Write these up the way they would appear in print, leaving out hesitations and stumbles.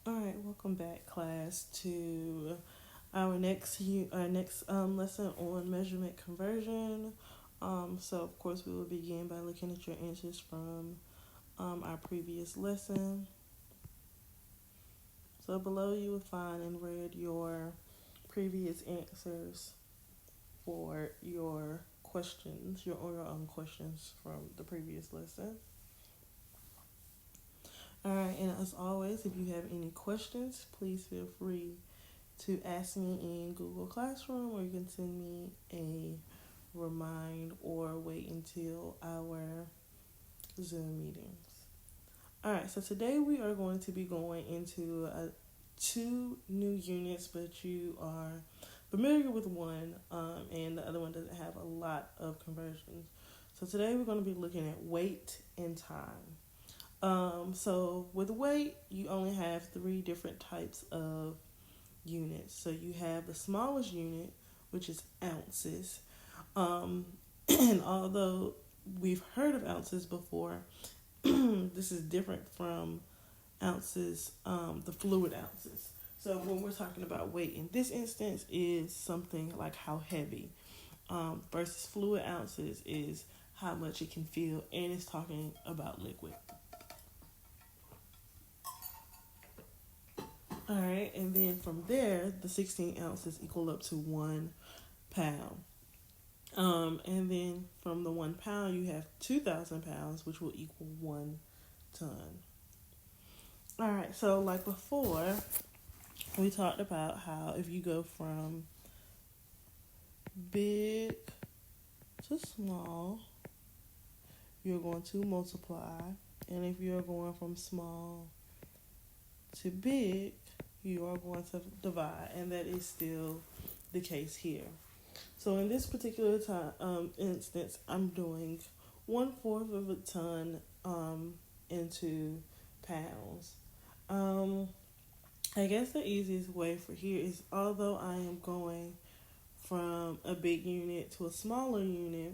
All right, welcome back, class, to our next lesson on measurement conversion. So of course we will begin by looking at your answers from our previous lesson. So below you will find in red your previous answers for your questions, your own questions from the previous lesson. All right, and as always, if you have any questions, please feel free to ask me in Google Classroom, or you can send me a remind or wait until our Zoom meetings. All right, so today we are going to be going into two new units, but you are familiar with one, and the other one doesn't have a lot of conversions. So today we're going to be looking at weight and time. So with weight, you only have three different types of units. So you have the smallest unit, which is ounces. Um, and although we've heard of ounces before, this is different from ounces, the fluid ounces. So when we're talking about weight in this instance is something like how heavy, versus fluid ounces is how much it can feel, and it's talking about liquid. All right, and then from there, the 16 ounces equal up to 1 pound. And then from the 1 pound, you have 2,000 pounds, which will equal 1 ton. All right, so like before, we talked about how if you go from big to small, you're going to multiply. And if you're going from small to big, you are going to divide. And that is still the case here. So in this particular instance, I'm doing 1/4 of a ton into pounds. Um, I guess the easiest way for here is, although I am going from a big unit to a smaller unit,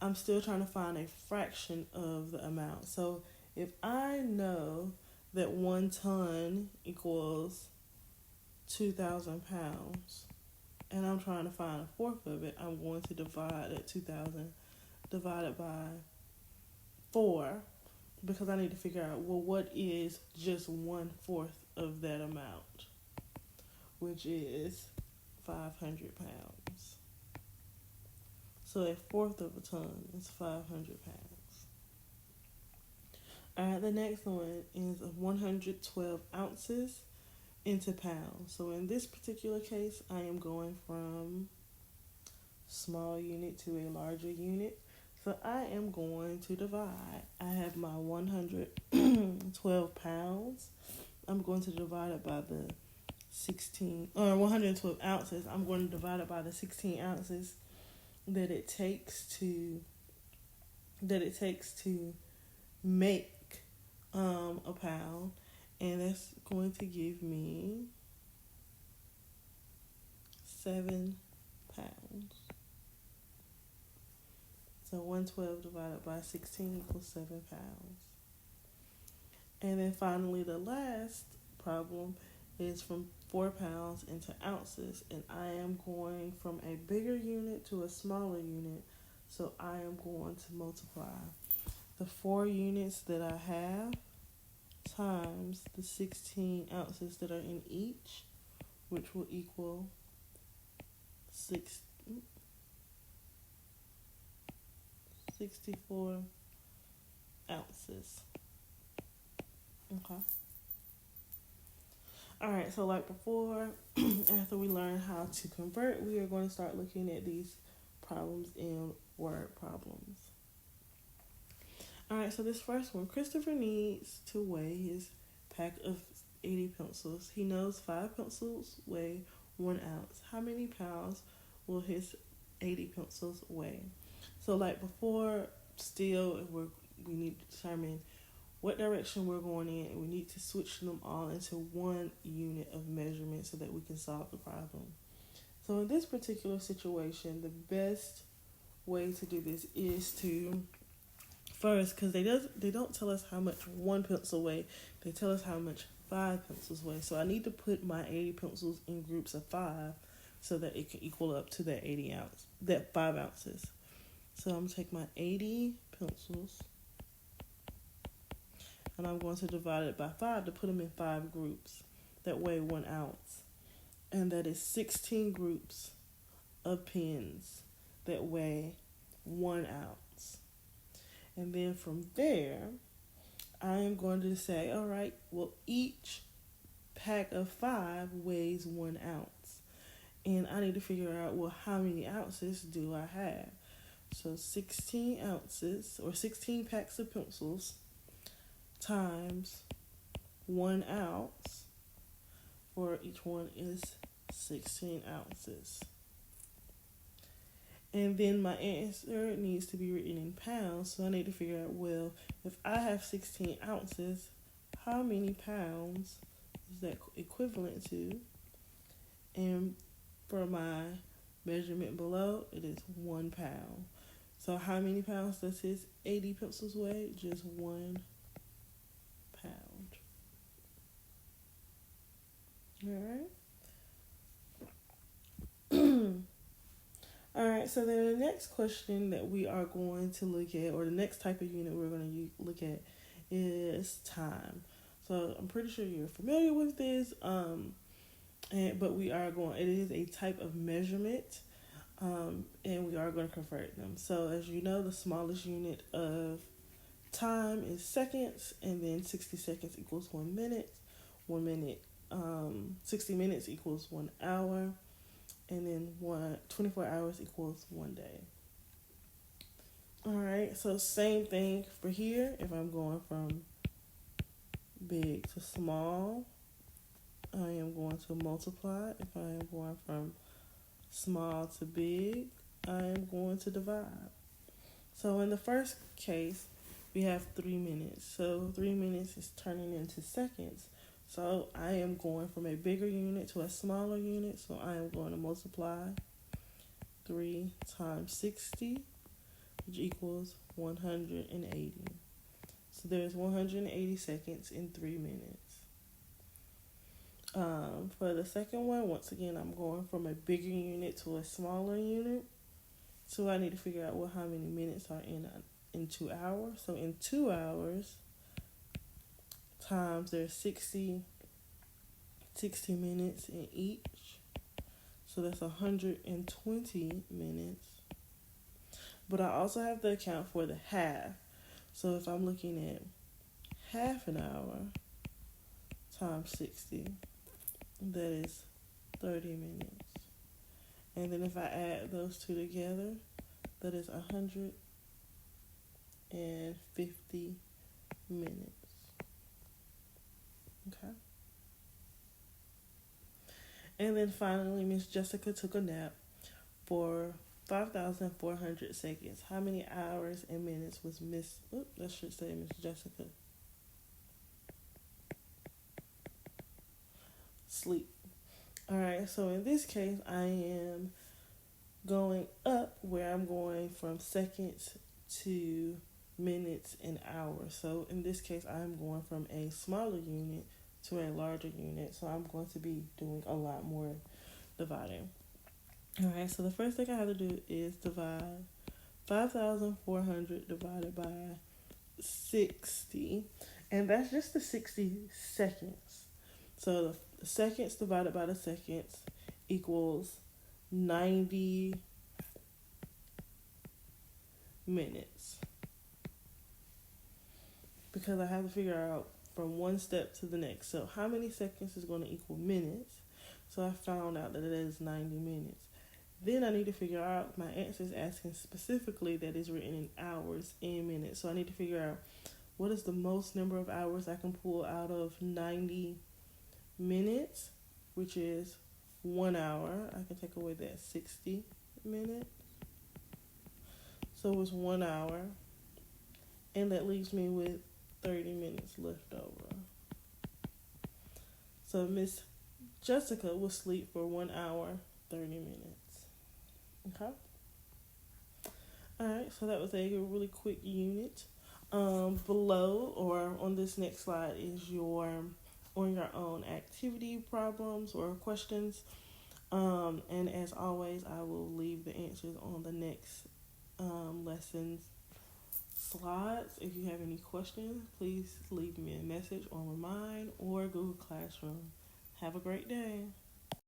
I'm still trying to find a fraction of the amount. So if I know that 1 ton equals 2,000 pounds, and I'm trying to find a fourth of it, I'm going to divide that 2,000 divided by 4, because I need to figure out, well, what is just 1/4 of that amount, which is 500 pounds. So a fourth of a ton is 500 pounds. All right, the next one is 112 ounces into pounds. So in this particular case, I am going from small unit to a larger unit. So I am going to divide. I have my 112 pounds. I'm going to divide it by the 16, or 112 ounces. I'm going to divide it by the 16 ounces that it takes to make a pound, and that's going to give me 7 pounds. So 112 divided by 16 equals 7 pounds. And then finally, the last problem is from 4 pounds into ounces, and I am going from a bigger unit to a smaller unit. So I am going to multiply the 4 units that I have times the 16 ounces that are in each, which will equal 64 ounces. Okay. All right, so like before, after we learn how to convert, we are going to start looking at these problems in word problems. All right, so this first one, Christopher needs to weigh his pack of 80 pencils. He knows 5 pencils weigh 1 ounce. How many pounds will his 80 pencils weigh? So like before, still we need to determine what direction we're going in, and we need to switch them all into one unit of measurement so that we can solve the problem. So in this particular situation, the best way to do this is to first, because they don't tell us how much one pencil weigh, they tell us how much 5 pencils weigh. So I need to put my 80 pencils in groups of 5 so that it can equal up to that 5 ounces. So I'm going to take my 80 pencils and I'm going to divide it by 5 to put them in 5 groups that weigh 1 ounce. And that is 16 groups of pens that weigh 1 ounce. And then from there, I am going to say, all right, well, each pack of 5 weighs 1 ounce. And I need to figure out, well, how many ounces do I have? So 16 ounces, or 16 packs of pencils, times 1 ounce, for each one is 16 ounces. And then my answer needs to be written in pounds, so I need to figure out, well, if I have 16 ounces, how many pounds is that equivalent to? And for my measurement below, it is 1 pound. So how many pounds does his 80 pencils weigh? Just 1 pound. Alright. Alright, so then the next question that we are going to look at, or the next type of unit we're going to look at, is time. So I'm pretty sure you're familiar with this, but it is a type of measurement, and we are going to convert them. So as you know, the smallest unit of time is seconds, and then 60 seconds equals 1 minute. 60 minutes equals 1 hour. And then 24 hours equals 1 day. Alright, so same thing for here. If I'm going from big to small, I am going to multiply. If I am going from small to big, I am going to divide. So in the first case, we have 3 minutes. So 3 minutes is turning into seconds. So I am going from a bigger unit to a smaller unit. So I am going to multiply 3 times 60, which equals 180. So there's 180 seconds in 3 minutes. For the second one, once again, I'm going from a bigger unit to a smaller unit. So I need to figure out, well, how many minutes are in 2 hours. So in 2 hours, times there's 60 minutes in each. So that's 120 minutes. But I also have to account for the half. So if I'm looking at half an hour times 60, that is 30 minutes. And then if I add those two together, that is 150 minutes. Okay. And then finally, Miss Jessica took a nap for 5,400 seconds. How many hours and minutes was Miss Jessica sleep? Alright, so in this case, I am going up where I'm going from seconds to minutes and hours. So in this case, I'm going from a smaller unit to a larger unit. So I'm going to be doing a lot more dividing. Alright, so the first thing I have to do is divide 5,400 divided by 60. And that's just the 60 seconds. So the seconds divided by the seconds equals 90 minutes. Because I have to figure out from one step to the next. So how many seconds is going to equal minutes? So I found out that it is 90 minutes. Then I need to figure out, my answer is asking specifically that is written in hours and minutes. So I need to figure out what is the most number of hours I can pull out of 90 minutes, which is 1 hour. I can take away that 60 minutes. So it's 1 hour. And that leaves me with 30 minutes left over. So Miss Jessica will sleep for 1 hour, 30 minutes. Okay? Alright, so that was a really quick unit. Below or on this next slide is your on your own activity problems or questions. And as always, I will leave the answers on the next lessons slides. If you have any questions, please leave me a message on Remind or Google Classroom. Have a great day.